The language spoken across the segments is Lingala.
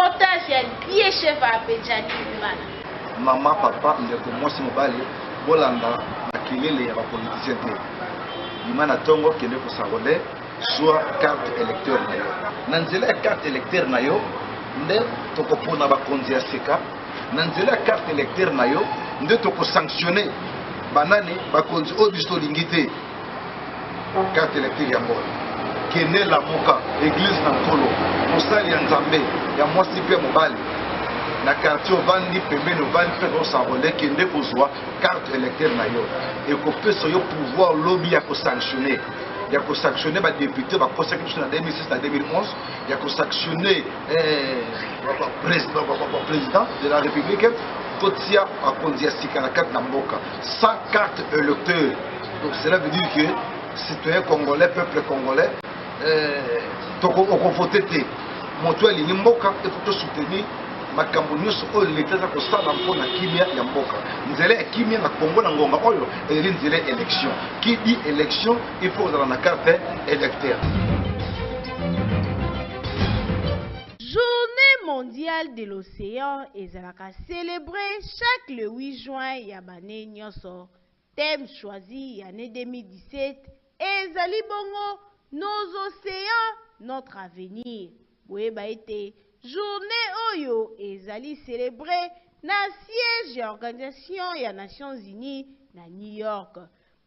reportage ya die chef à Abidjan Mana. Maman, papa, ndeko mwasi mobali bolanda makelele ya bapolitisien te. Imana tongo kende kosangole soit carte électeur na yo. Na nzela ya carte électeur na yo nde tokopona bakonzi ya seka. Na nzela ya carte électeur na yo nde tokosanctionner banani bakonzi oyo biso tolingi te. Carte électeur ya mbolo kende la moka église na nkolo mosali ya nzambe ya mwasi mpe mobali na quartier ovandi pembeni ovandi mpe osangole kende kozwa carte électeur na yo ekopesa yo pouvoir lobi ya kosanctionner badepute bakosaki biso na 2006 na 2011 ya kosanctionner président de la république totia bakonzi ya sika na kati na mboka sans carte électeur. Donc cela veut dire que citoyen congolais, peuple congolais, voter te. Moto alingi mboka et soutenir makambo nyonso oyo l'État za kosala mpona kimia ya mboka. Nzela ya kimia na Congo na ngonga oyo ezali nzela élection. Qui dit élection, il faut dans la carte électeur. Journée mondiale de l'océan ezalaka célébrée chaque le 8 juin ya bane nyonso. Thème choisi année 2017 ezali bongo nos océans, notre avenir. Boyeba ete journée oyo ezali célébrée na siège ya organisation ya Nations Unies na New York.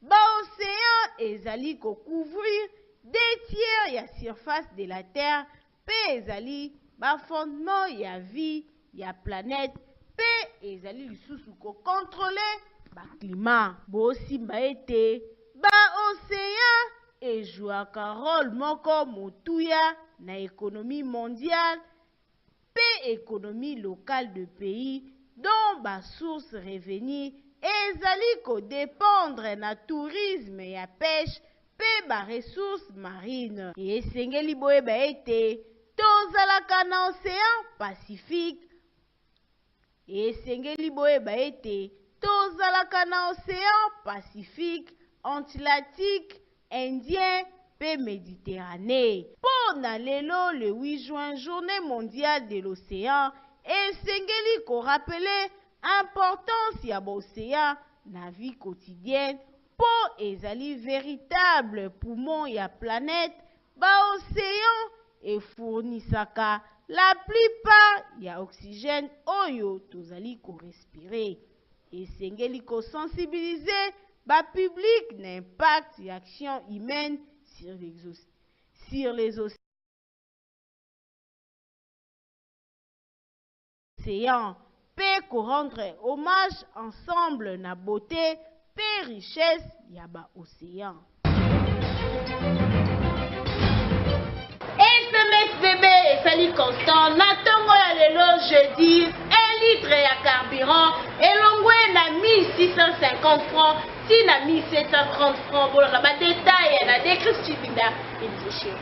Ba océan ezali ko couvrir 2/3 ya surface de la terre pe ezali ba fondement ya vie ya planète pe ezali lisusu ko contrôler ba climat. Bo simba ete ba océan ejouaka rôle moko motuya na économie mondiale pe économie locale de pays dont ba source revenu ezali ko dépendre na tourisme ya pêche pe ba ressources marines. Esengeli boyeba ete tozalaka na océan Pacifique. Esengeli boyeba ete tozalaka na océan Pacifique, Atlantique, Indien pe Méditerranée. Pour na lelo le 8 juin, journée mondiale de l'océan, esengeli ko rappeler importance ya l'océan na vie quotidienne pour ezali véritable poumon ya planète. Ba océan et fournisaka la plupart ya oxygène oyo tozali ko respirer. Esengeli ko sensibiliser ba public n'impact et action humaine sur les océans. Peut rendre hommage ensemble na beauté pe richesse ya ba océan. SMS bébé et Sali Constant natongo ya lelo jeudi 1 litre ya carburant elongwe na 1650 francs si na 1730 francs. Bolaka ba détail na description da édition.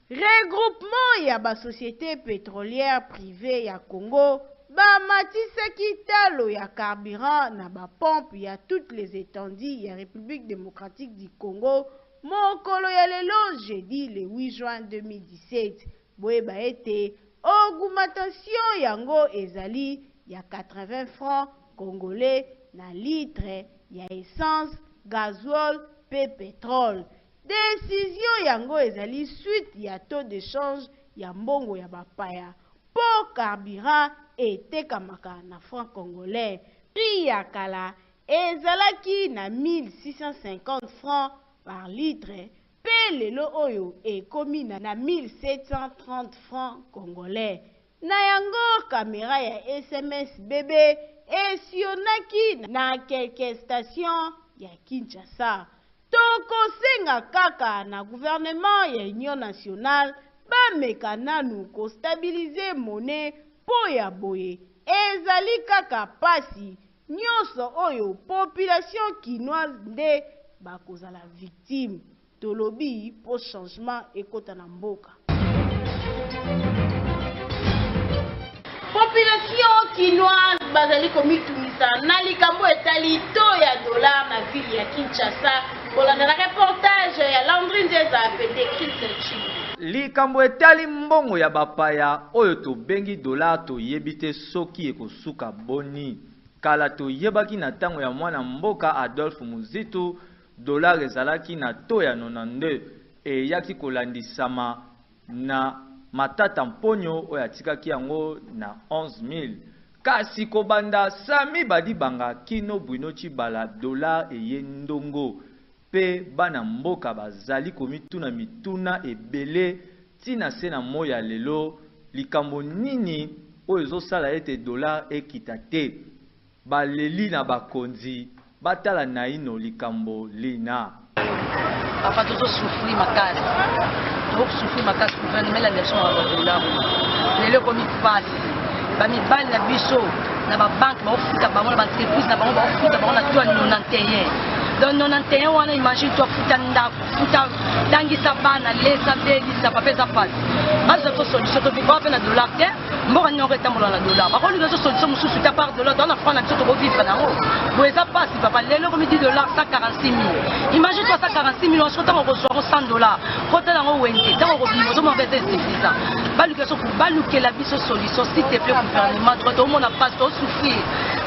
Regroupement ya ba société pétrolière privée ya Congo ba matisaki talo ya carburant na ba pompe ya toutes les étendues ya République démocratique du Congo mokolo ya lelo jeudi le 8 juin 2017. Boyeba ete augmentation yango ezali ya 80 francs congolais na litre ya essence, gasoil pe pétrole. Décision yango ezali suite ya taux de change ya mbongo ya bapaya. Pour carburant etekamaka na franc congolais. Prix ya kala ezalaki na 1650 francs par litre. Pe lelo oyo ekomi na 1730 francs congolais. Na yango caméra ya SMS bébé esionaki na quelques stations ya Kinshasa. Tokosenga kaka na gouvernement ya Union nationale bameka nanu ko stabiliser monnaie po ya boye ezali kaka pasi nyonso oyo population kinoise nde bakozala victime. Tolobi po changement ekota na mboka. Population kinoise bazali komitumisa na likambo etali to ya dollar na ville ya Kinshasa. Bolanda na reportage ya Landry Nzeza apete Christian Chimbi. likambo etali mbongo ya bapaya oyo tobengi dollar toyebi te soki ekosuka boni. Kala toyebaki na ntango ya mwana mboka Adolphe Muzitu dollar ezalaki na to ya 92 eyaki kolandisama na matata mponyo oyo atikaki yango na 11,000. Kasi kobanda Sami Badibanga kino Bruno Tshibala dollar eye ndongo. Pe bana mboka bazali komituna mituna ebele tina sena moya lelo likambo nini oyo ezosala ete dollar ekita te. Baleli na bakonzi batala na ino likambo lina. Papa tozo souffrir makasi. Tozo souffrir makasi gouvernement la nation à dollar. Lelo komi passe. Ba mi bal na biso na ba banque ba ofuta ba mona ba entreprise na ba ofuta ba na to 91. Dans 91 wana imagine toi futa ndako futa dangisa bana lesa belisa papeza passe. Bazo to solution to vivre avec na dollar te. Mboka nyongo etambola na dollar. Ba ko lizo solution mususu ta part dollar dans na franc na to ko vivre na ngo. Boeza passe papa lelo comme dit dollar 146 000. Imagine toi 146 000 on se retrouve au $100. Kota na ngo wente, ta ko vivre zo mauvaise suffisant. Baluka so baluka la biso solution s'il te plaît gouvernement droit au monde a pas to souffrir.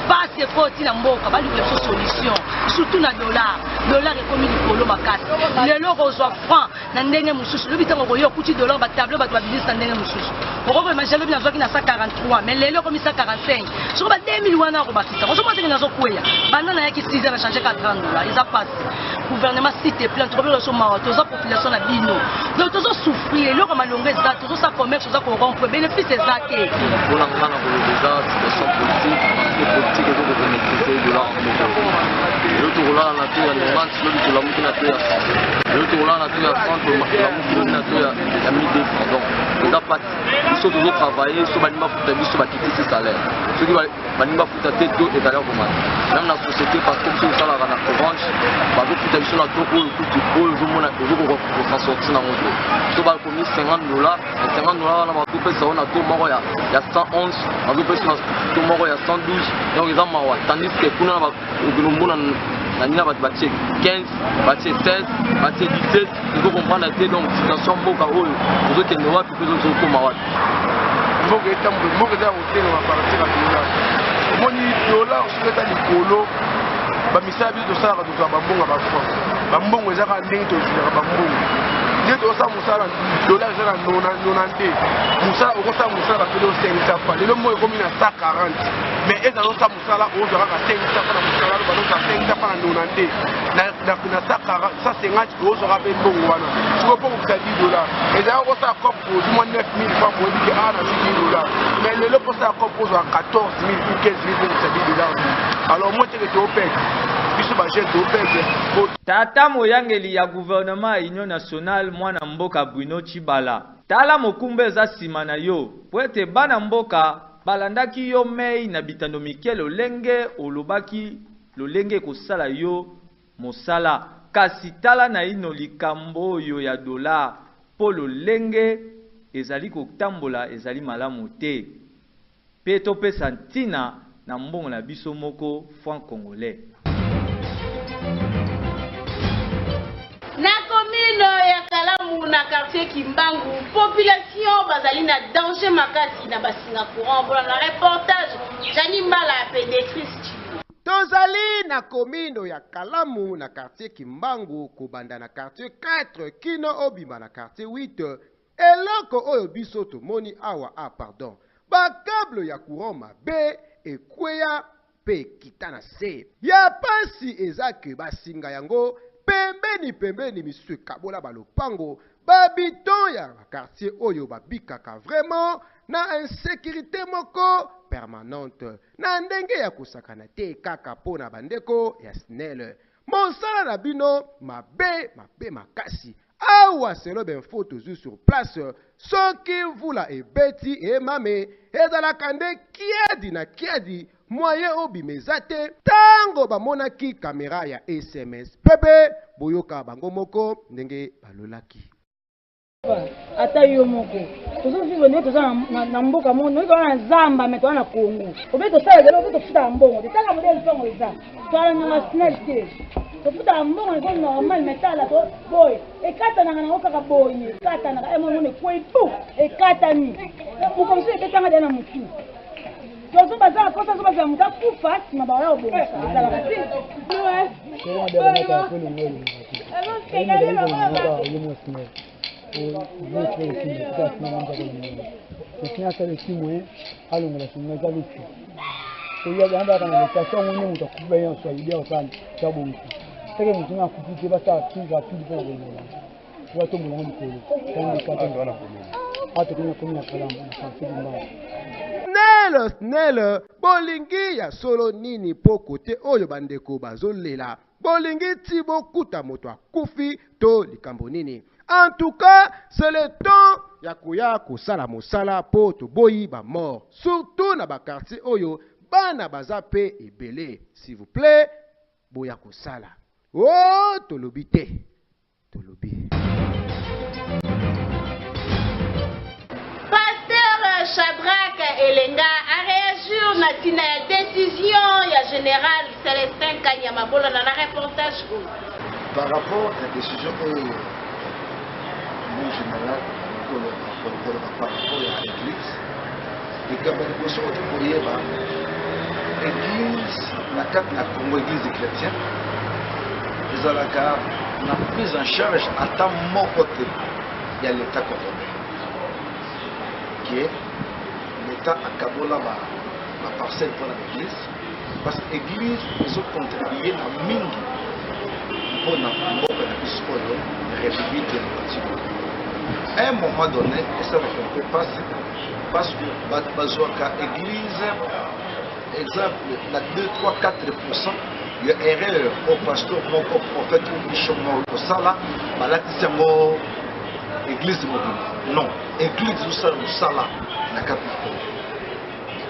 Pas c'est foti na mboka baluka so solution. Surtout na dollar ekomi likolo makasi lelo kozwa franc na ndenge mususu lobi tango koyo kuti dollar ba tableau ba business na ndenge mususu okoko imagine lobi nazwaki na 143 mais lelo komi 145 soko ba 2000 wana ko basita ozo motenge nazo kweya banda na yaki 6 heures changer $40 ils a passe gouvernement s'il te plaît entrepreneur so marato za population na bino donc tozo souffrir lelo comme malongo za tozo sa commerce za ko rompre bénéfice exacté pour la ngana ko déjà situation politique et politique de bénéficier de l'argent le tour là na to ya 90 le tour la muki na to ya 100 le tour là na to ya 100 la muki na to ya 1200 donc ça pas ils sont toujours travailler sur banimba futa biso ba kiti salaire ceux qui banimba futa te do et d'ailleurs comment même la société parce que tout ça la na orange ba do futa biso na to ko tout ko zo mona ko s'en sortir na moto to ba ko $50 $50 na ba to pesa na to moko ya 111 na to pesa na to moko ya 112 donc ils ont mawa tandis que kuna ba obilombona na nina batie 15 batie 16 batie 17 il faut comprendre que donc situation mboka oyo vous êtes ne wapi plus autres comme wapi mboka etambo mboka za hotel na partir à dollar moni dollar sur ta likolo ba misala biso sala ka ba mbonga ba franc ba mbongo ezaka ndenge to zira ba mbongo ndeto sa musala dollar ezaka 90 musala okosa musala ba pelo 500 pa lelo mo ekomi na 140 mais ezalo sa musala ozaka ka 500 pa na musala ba do ka 500 pa na 90 na 150 ozaka pe mbongo wana siko po ko sa $10 ezalo ko sa cop pour du moins 9000 francs pour dire ah na $10 mais lelo ko sa cop pour 14000 ou 15000 pour sa $10 alors moi je te opère Tata moyangeli ya gouvernement Union Nationale mwana mboka Bruno Tshibala. Tala mokumbe za sima na yo. Pwete bana mboka balandaki yo mei na bitando Mikel Olenge olobaki lolenge kosala yo mosala. Kasi tala na ino likambo yo ya dollar po lolenge ezali kotambola ezali malamu te. Peto pe santina na mbongo na biso moko franc congolais. Na commune ya Kalamu na quartier Kimbangu, population bazali na danger makasi na basinga courant. Voilà le reportage Janimba la pédétrice. Tozali na commune ya Kalamu na quartier Kimbangu kobanda na quartier 4 kino obima na quartier 8 eloko oyo biso tomoni awa pardon ba câble ya courant mabe ekweya pe kitana se ya pasi ezake basinga yango pembeni misusu kabola balopango babiton ya quartier oyo babikaka vraiment na insécurité moko permanente na ndenge ya kusakana te kaka pona bandeko ya SNEL mosala na bino mabe makasi awa selo benfo tozu sur place soki mvula ebeti emame ezalaka nde kiadi moyen obimeza te tango bamonaki kamera ya SMS pepe boyoka bango moko ndenge balolaki ata yo moko tozo vivre nde toza na mboka mono iko na zamba meto na Kongo obe to sala lelo to futa mbongo te taka modele songo eza twala na SNEL te tofuta mbongo eko normal metala to boy ekatanaka nango kaka boye ekatanaka emomone kwei pu ekatani mokomisi eketanga de na motu tozo bazala kosa so bazala motu akufa nsima baoya obongisa ezalaka Snell bolingi ya solo nini po kote oyo bandeko bazolela bolingi ti bokuta moto akufi to likambo nini. En tout cas, c'est le temps ya koya kosala mosala po toboyi ba mort surtout na ba quartier oyo bana baza pe ebele. S'il vous plaît, boya kosala. Oh, tolobi te. Tolobi. Pasteur Shadrach Elenga a réagi na tina ya décision ya général Célestin Kanyama Bola na reportage. Par rapport à la décision mon général par rapport à l'église et quand même nous sommes pour y avoir l'église la carte la Congo église chrétienne ils ont la carte la prise en charge en tant mon côté il y a l'état congolais qui est l'état à Kabola la parcelle pour l'église parce que l'église ils ont contribué à mingi pour la République démocratique. À un moment donné, et ça ne peut pas passer, parce que l'église, exemple, la 2, 3, 4%, il y a erreur au pasteur, au prophète, au bishop, au sala, là, c'est l'église mobile. Non, l'église au sala, la capitale.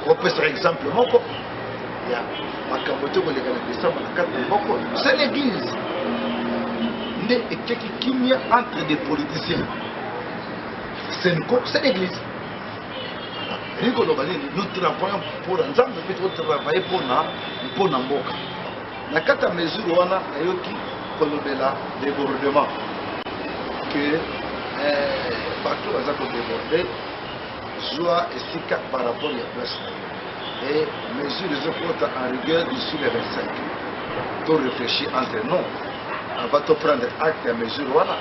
On peut par exemple, il y a ma capote où les c'est l'église. Et qui y a entre des politiciens. C'est l'église. Nous travaillons pour un exemple, nous travaillons pour Namboka. La 4 mesure, on a un débordement. Que partout, on a débordé, soit ici par rapport à la place. Et mesure les autres en rigueur d'ici les 25. Pour réfléchir entre nous. On va te prendre acte à mesure. Voilà.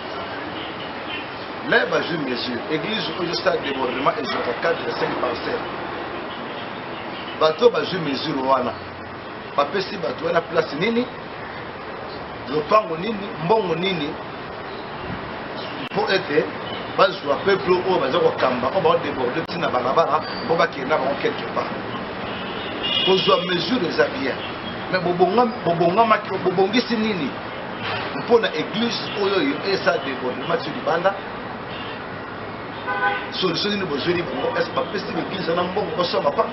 Là, je mesure. Église où je stade de débordement et je cadre 5 parcelles. Bateau, je mesure. Voilà. Papa, si bateau, la place nini. Le pango nini. Mbongo nini. Pour être. Je vais peuple au Kamba. On va déborder. Si na balabala. On va qu'il y ait quelque part. Pour je mesure les habits. Mais bobonga si nini. Pour l'église, et ça débordement sur le banda. Solution de besoin pour est-ce pas possible l'église en bon ça va pas.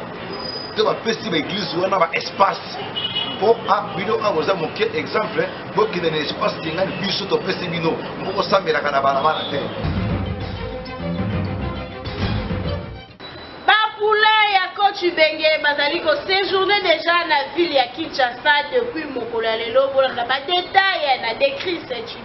De pas possible l'église où on a espace. Pour à vidéo à vous montrer exemple pour qu'il y ait un espace qui a bus au possible no pour ça mais la canabana la terre. Chubenge bazali ko séjourner déjà na ville ya Kinshasa depuis mokolo ya lelo bolanda ba détail na décrit cette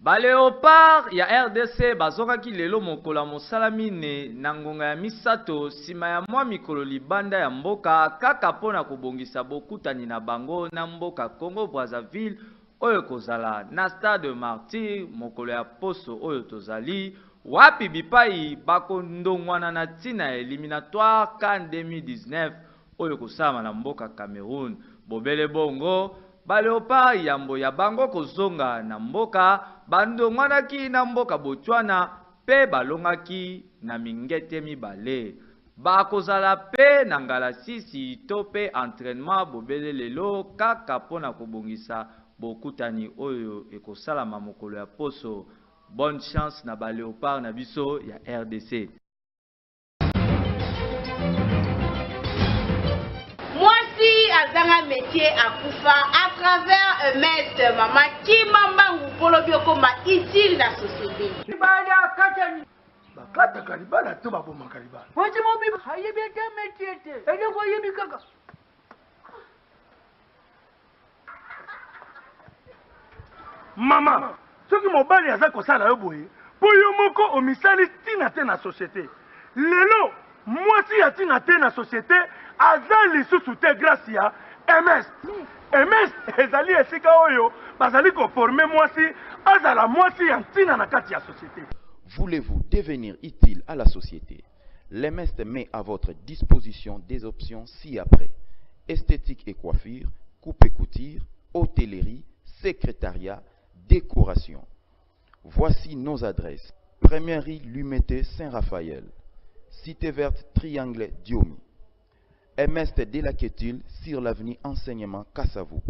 ba léopard ya RDC bazokaki lelo mokolo mosala mine na ngonga ya misato sima ya mwa mikolo libanda ya mboka kaka pona kobongisa bokutani na bango na mboka Congo Brazzaville oyo kozala na stade Martyr mokolo ya poso oyo tozali wapi bipai bakondongwana na tina éliminatoire CAN 2019 oyo kosama na mboka Cameroun bobele bongo ba léopard yambo ya bango kozonga na mboka bandongwanaki na mboka Botswana pe balongaki na mingete mibale bakozala pe na ngala sisi to pe entraînement bobele lelo kaka pona kobongisa bokutani oyo ekosalama mokolo ya poso. Bonne chance na ba léopard na biso ya RDC. Mwasi azanga métier à Koufa à travers un maître maman Kimamba Ngupolo biokoma utile na société. Ibada katani. Bakata karibana to baboma karibana. Waje mobi hayebe ta métier te. Ede ko yebi kaka. Maman, ce qui m'a bali aza kosala yo boye, po yo moko o misali tina te na société. Lelo, moi si ya tina te na société, aza lisusu te grâce ya MS. MS ezali esika oyo, bazali ko former moi si azala moi si ya tina na kati ya société. Voulez-vous devenir utile à la société? L'EMEST met à votre disposition des options ci-après: esthétique et coiffure, coupe et couture, hôtellerie, secrétariat, décoration. Voici nos adresses. Première rue Lumété Saint-Raphaël, Cité Verte Triangle Diomi. EMEST de la Quétule sur l'avenue Enseignement Kassavou.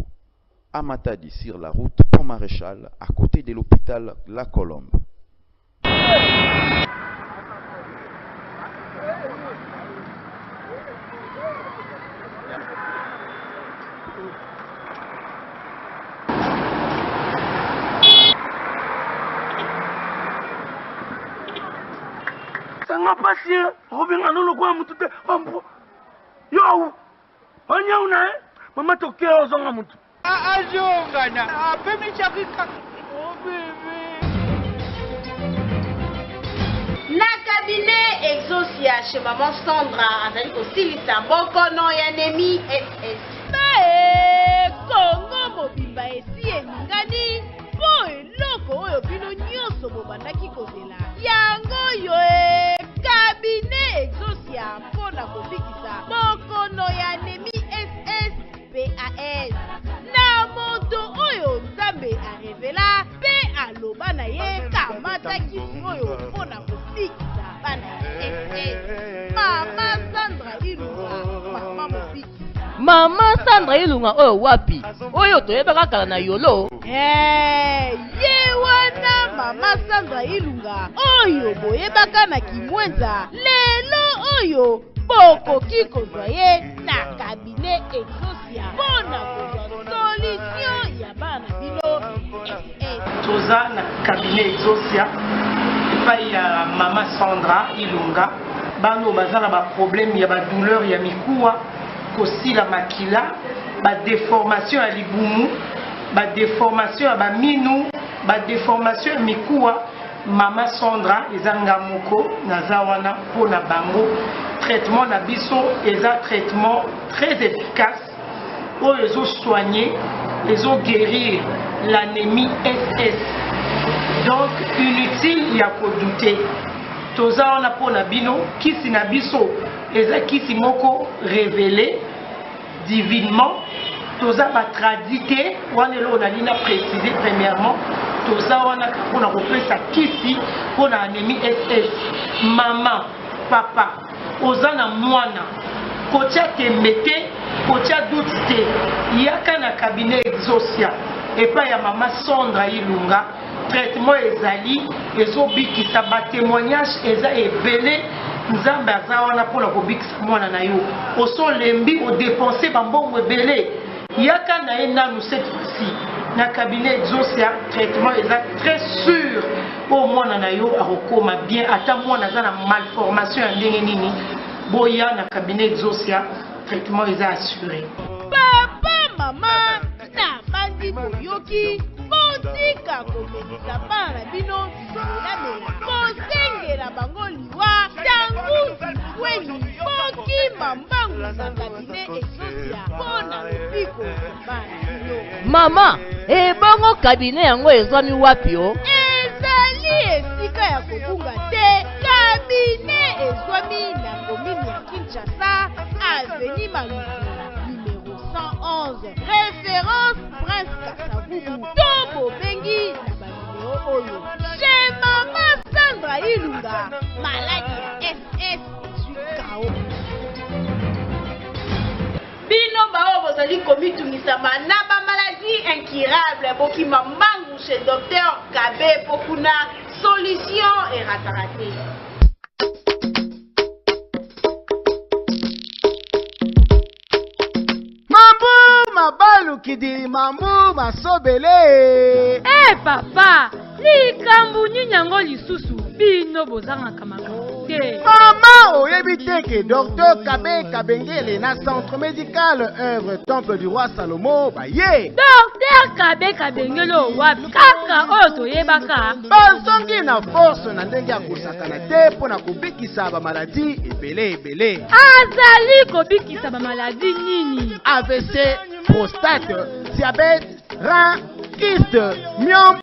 Amatadi sur la route Pont Maréchal à côté de l'hôpital La Colombe. Sanga pasien, Robin Anolo kwa mutute, ambo. Yo, anya una mama toke ozonga mutu. Ajonga na, pemi chakika. Oh bébé. Na cabinet Exosia chez maman Sandra, azali kosilisa bokono ya Nemi SS. Kongo mobimba esi eningani po eloko oyo bino nyonso bobandaki kozela yango yo cabinet Exosia mpona kobikisa bokono ya Nemi SS PAS na moto oyo Nzambe arevela pe aloba na ye kamataki oyo mpona kobikisa bana SS. Mama Sandra Ilunga, mama mobiki. Mama Sandra Ilunga oyo wapi? Oyo toyebaka kala na yolo. Ye wana Mama Sandra Ilunga oyo boyebaka na Kimwenza. Lelo oyo bokoki kozwa ye na cabinet Exosia mpona kozwa solution ya bana bino SS. Toza na cabinet Exosia epai ya Mama Sandra Ilunga bano bazala ba problème ya ba douleur ya mikuwa kosila makila, ba déformation ya libumu, ba déformation ya ba minu, ba déformation ya mikuwa. Mama Sandra ezanga moko nazawana pona bango. Traitement na biso eza traitement très efficace pour les soigner, les guérir l'anémie SS. Donc inutile ya ko douter. Toza wana pona bino kisi na biso eza kisi moko révélé divinement. Toza ba tradité wana lo na lina préciser premièrement toza wana pona kopesa kisi pona anémie SS. Maman, papa, ozana mwana kotia temete kotia doute te yaka na cabinet Exosia epa ya Mama Sandra Ilunga. Traitement ezali ezobikisa ba témoignage eza ebele. Nzambe aza wana mpona kobikisa mwana na yo osolembi odepense bambongo ebele yaka na ye nanu cette fois-ci na cabinet Exosia. Traitement eza très sûr po mwana na yo akokoma bien ata mwana aza na malformation ya ndenge nini boya na cabinet Exosia. Traitement eza assuré. Papa mama na bandi boyoki botika komekisa bana bino mela kosengela bango liwa tangu kweni bokima mbangu na cabinet Exosia mpona lobiko bana bino. Mama, ebongo cabinet yango ezwami wapi o? Ezali esika ya kobunga te. Cabinet ezwami na komini ya Kinshasa, avenue Maluku, numéro 111. Référence Prince Kasavubu. Tobo bengi na banimero oyo. Chez Mama Sandra Ilunga, maladi ya SS Zukao. Bino bao bozali komitungisama na ba maladie incurable bokima mbangu chez docteur Kabe pokuna solution eratarate. Mambu mabalu kidi mambu masobele. Papa, likambu nyinyango lisusu bino bozanga kamakambo. te. Maman oyebite que docteur Kabe Kabengele na centre médical œuvre temple du roi Salomo baye. Docteur Kabe Kabengele wapi kaka oyo toyebaka. Bazongi na force na ndenge ya kosakana te mpona kobikisa ba maladie ebele. Azali kobikisa ba maladie nini? AVC, prostate, diabète, rein, kyste, myome,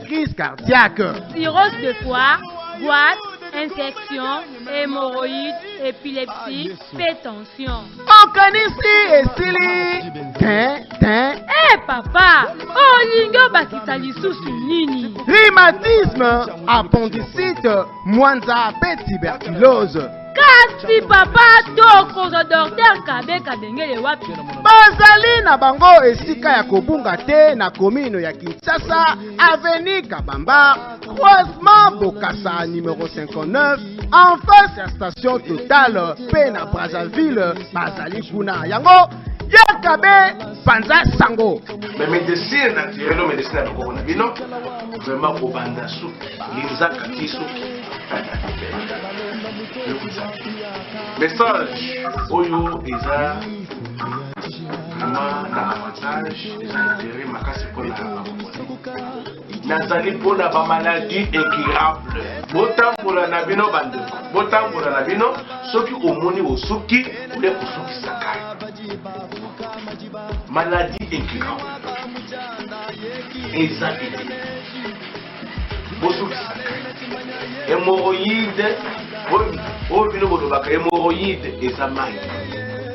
crise cardiaque. Cirrhose de foie, goitre, infection, hémorroïdes, épilepsie, hypertension. Okanisi esili. Eh papa, olingo bakisa lisusu nini? Rhumatisme, appendicite, mwanza pe tuberculose. Kasi papa tokozo docteur Kabe Kabengele wapi? Bazali na bango esika ya kobunga te na commune ya Kinshasa, avenue Kabamba, croisement Bokassa numéro 59, en face ya station Total, pe na Brazzaville, bazali kuna yango. Yakabe Panza Sango. Mais médecine naturelle, médecine avec coronavirus, vraiment au banda souki, linza kaki souki. Message, Oyo Eza, vraiment na avantage, des intérêts, makasi pour la Nazali pour la maladie incurable. Botambola na bino bande, botambola na bino, soki omoni osuki, ule osuki sakai. Maladie incurable. Exactement. Bosuki sakai. Hémorroïde, hémorroïde et sa maille.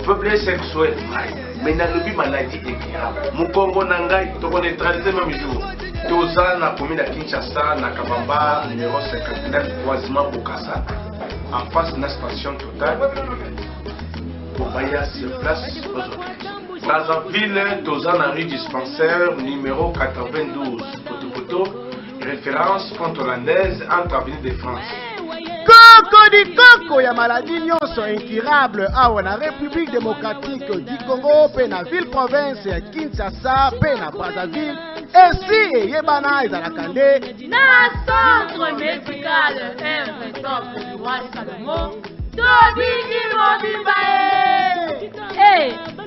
Faiblesse sexuelle, maille. Mais dans le maladie incurable. Mukongo nangai, to neutraliser même jour. Toza na commune à Kinshasa, na Kabamba, numéro 59, croisement Bokassa. En face de la station Total. Pour Baya sur place aujourd'hui. Brazzaville, Toza na rue dispensaire, numéro 92. Poto, référence contre-hollandaise entre Avenue de France. Koko di koko ya maladie nyonso incurable awa na République démocratique du Congo pe na ville province ya Kinshasa pe na Brazzaville esi eyebana ezalaka nde na centre médical œuvre temple du roi Salomo tobiki mobimba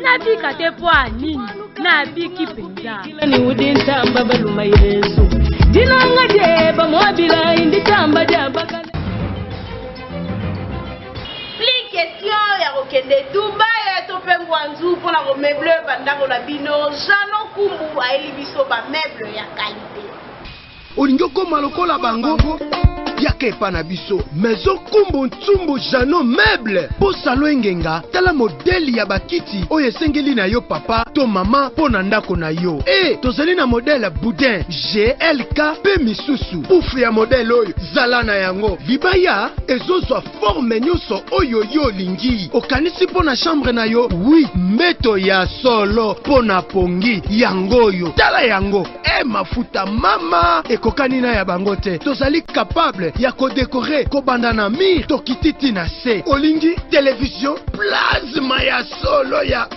nabika te po anini nabiki penza ni udintamba baluma yesu dinanga je bamwabila inditamba jabaka. Question ya kokende Dubai to pe ngwanzu pona ko meuble bandako na bino Jano Kumbu aeli biso ba meuble ya qualité. Olingo koma lokola bango yake pa na biso Maison Kumbu Ntsumbu Jano meuble po salo engenga tala modeli ya bakiti oyo esengeli na yo papa to mama po na ndako na yo tozali na modele Boudin GLK pe misusu ufu ya modele oyo zala na yango libaya ezozwa forme nyonso oyo yo lingi okanisi po na chambre na yo mbeto ya solo po na pongi yango yo tala yango mafuta mama ekokani na ya bango te tozali capable ya kodekore kobanda na mir tokititi na se olingi television plasma ya solo ya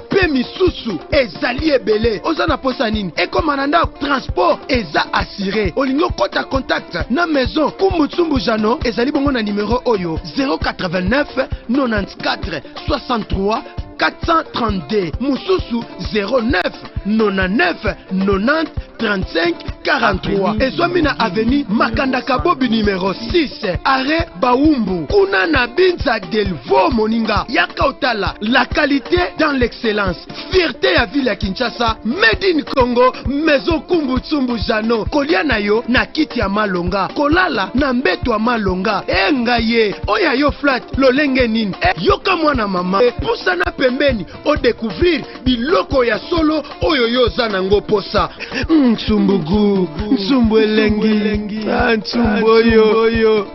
pe misusu ezali ebele oza na posa nini ekoma na ndako transport eza assuré olingi okota contact na maison Kumbu Ntsumbu Jano ezali bongo na numéro oyo 089 94 63 432 Mususu 09 99 90 35 43 Ezomina Avenue Makanda Kabobi numéro 6 arrêt Baumbu kuna na Binza Delvo moninga yaka otala la qualité dans l'excellence fierté ya ville ya Kinshasa made in Congo Maison Kumbu Ntsumbu Jano kolia na yo na kiti ya malonga kolala na mbeto ya malonga ngaye oya yo flat lolenge nini yoka mwana mama pusa na pembeni o découvrir biloko ya solo oyo yo zanango posa Ntsumbugu Ntsumbu elengi Ntsumbu oyo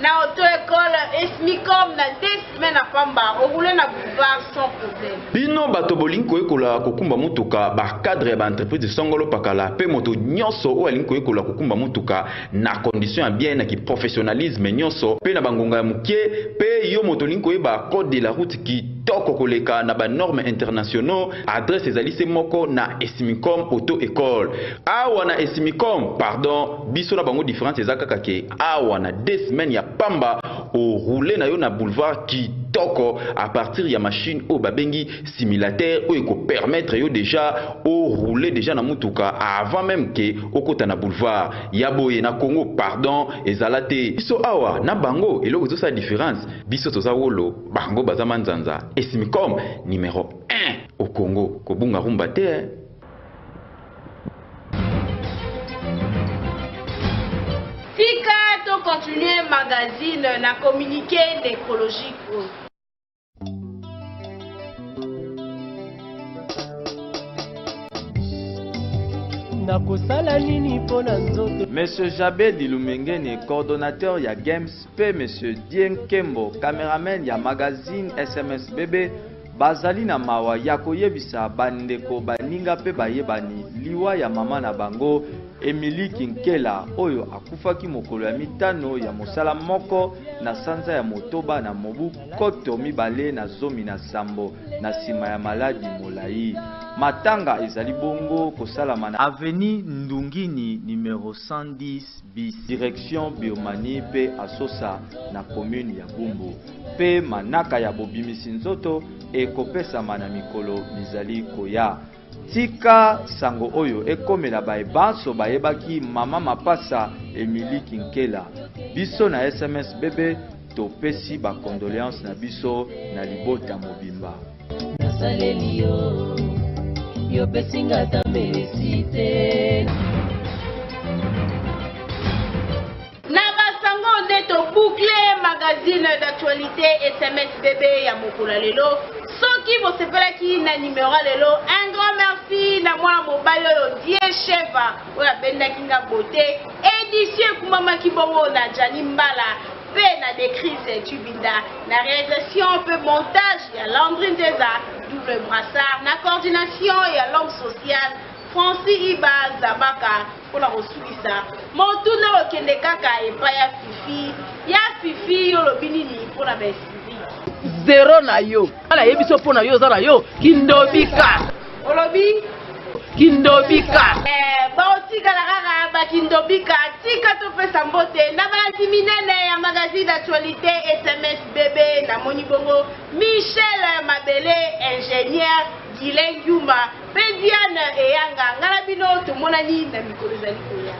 na auto-école Esmicom na 2 semaines à Pamba roulé na boulevard sans problème. Bino bato bolinko ekola kokumba mutuka ba cadre ba entreprise songolo pakala pe moto nyonso o alinko ekola kokumba mutuka na condition ya bien na ki professionnalisme nyonso pe na bangonga ya mukie pe yo moto linko ba code de la route ki kitoko koleka na ba normes internationaux adresse ezali se moko na Essimicom auto école awa na Essimicom pardon biso na bango différence ezaka ke awa na 2 semaines ya pamba au rouler na yo na boulevard kitoko à partir ya machine au babengi simulateur ou eko permettre yo déjà au rouler déjà na mutuka avant même que okota na boulevard ya boye na Congo pardon ezalate biso awa na bango eloko zo sa différence biso toza wolo bango bazama nzanza Essimicom numéro 1 au Congo kobunga rumba te Tika to continuer magazine na communiqué nécrologique. Monsieur Jabé Dilumengene, coordonnateur ya Games P, Monsieur Dien Kembo, caméraman ya magazine SMS Bébé, bazali na mawa ya koyebisa bandeko baninga pe bayebani liwa ya mama na bango Emily Kinkela oyo akufaki mokolo ya mitano ya mosala moko na sanza ya motoba na mobu koto mibale na zomi na sambo na sima ya maladi molai. Matanga ezali bongo kosalama na Avenue Ndungini numéro 110 bis direction Biomani pe asosa na commune ya Bumbu pe manaka ya bobimisi nzoto ekopesama na mikolo mizali koya. Tika sango oyo ekomela baebanso bayebaki mama mapasa Emily Kinkela biso na SMS bébé topesi ba condoléances na biso na libota mobimba nasaleli yo pesinga ta meresite na basango nde to boucler magazine d'actualité SMS bébé ya mokolo lelo. Soki vous sepelaki na numéro lelo, un grand merci na moi mobile oyo Die Cheva oya benda kinga beauté édition kumama kibongo na Jani Mbala pe na décrise Tubinda na réalisation pe montage ya Landrine Deza double brassard na coordination ya l'homme social Francis Iba Zabaka pour la resulisa motuna okende kaka epa ya Fifi yo lobinini pour la besi zero na yo ala yebiso pona yo zara yo kindobika olobi kindobika baotika la kaka bakindobika tika topesa mbote na balanti minene ya magazine d'actualité SMS bébé na moni bongo Michel Mabele ingénieur Gilen Yuma Pediane Eyanga ngala bino tomonani na mikolo zali koya